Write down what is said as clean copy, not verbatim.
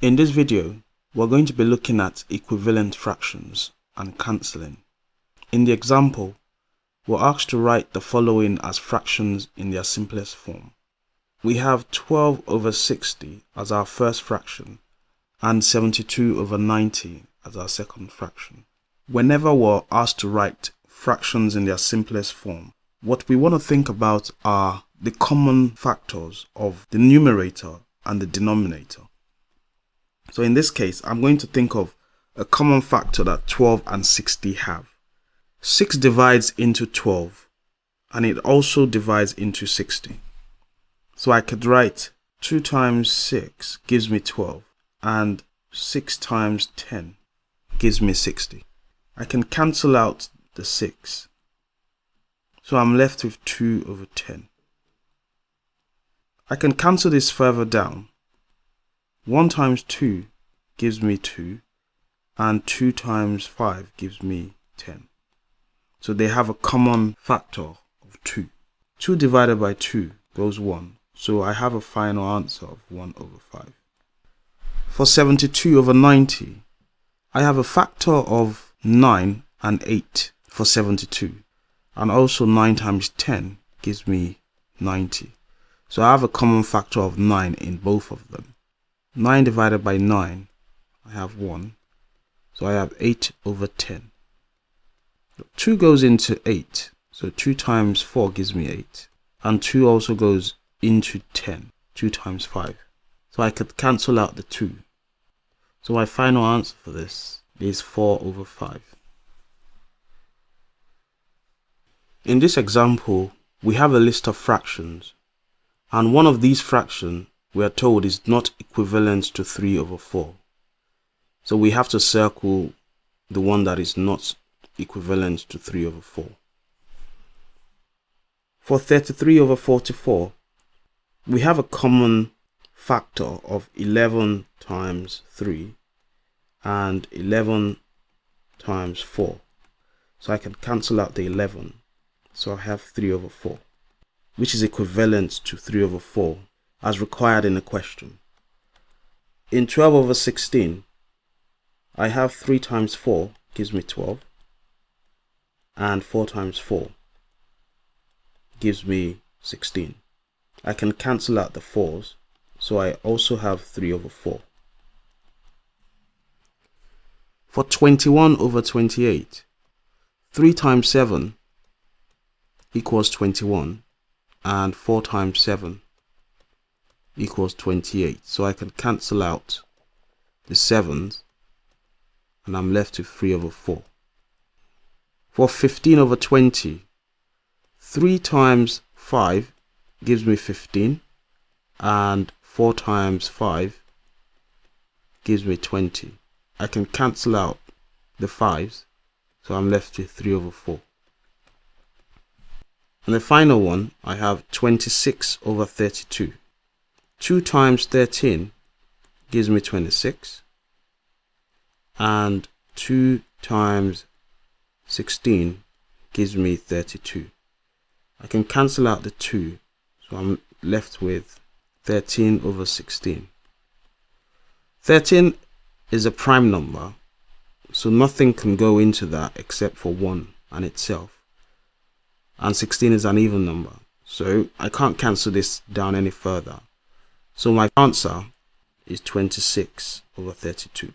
In this video, we're going to be looking at equivalent fractions and cancelling. In the example, we're asked to write the following as fractions in their simplest form. We have 12 over 60 as our first fraction and 72 over 90 as our second fraction. Whenever we're asked to write fractions in their simplest form, what we want to think about are the common factors of the numerator and the denominator. So in this case, I'm going to think of a common factor that 12 and 60 have. 6 divides into 12 and it also divides into 60. So I could write 2 times 6 gives me 12 and 6 times 10 gives me 60. I can cancel out the 6. So I'm left with 2 over 10. I can cancel this further down. 1 times 2 gives me 2 and 2 times 5 gives me 10. So they have a common factor of 2. 2 divided by 2 goes 1. So I have a final answer of 1 over 5. For 72 over 90, I have a factor of 9 and 8 for 72. And also 9 times 10 gives me 90. So I have a common factor of 9 in both of them. 9 divided by 9, I have 1. So I have 8 over 10. 2 goes into 8. So 2 times 4 gives me 8. And 2 also goes into 10. 2 times 5. So I could cancel out the 2. So my final answer for this is 4 over 5. In this example, we have a list of fractions. And one of these fractions we are told is not equivalent to 3 over 4. So we have to circle the one that is not equivalent to 3 over 4. For 33 over 44, we have a common factor of 11 times 3 and 11 times 4. So I can cancel out the 11. So I have 3 over 4, which is equivalent to 3 over 4 as required in the question. In 12 over 16, I have 3 times 4 gives me 12 and 4 times 4 gives me 16. I can cancel out the 4's, so I also have 3 over 4. For 21 over 28, 3 times 7 equals 21 and 4 times 7 equals 28. So I can cancel out the 7's and I'm left with 3 over 4. For 15 over 20, 3 times 5 gives me 15 and 4 times 5 gives me 20. I can cancel out the 5's, so I'm left with 3 over 4. And the final one, I have 26 over 32. 2 times 13 gives me 26. And 2 times 16 gives me 32. I can cancel out the 2, so I'm left with 13 over 16. 13 is a prime number, so nothing can go into that except for 1 and itself. And 16 is an even number, so I can't cancel this down any further. So my answer is 26 over 32.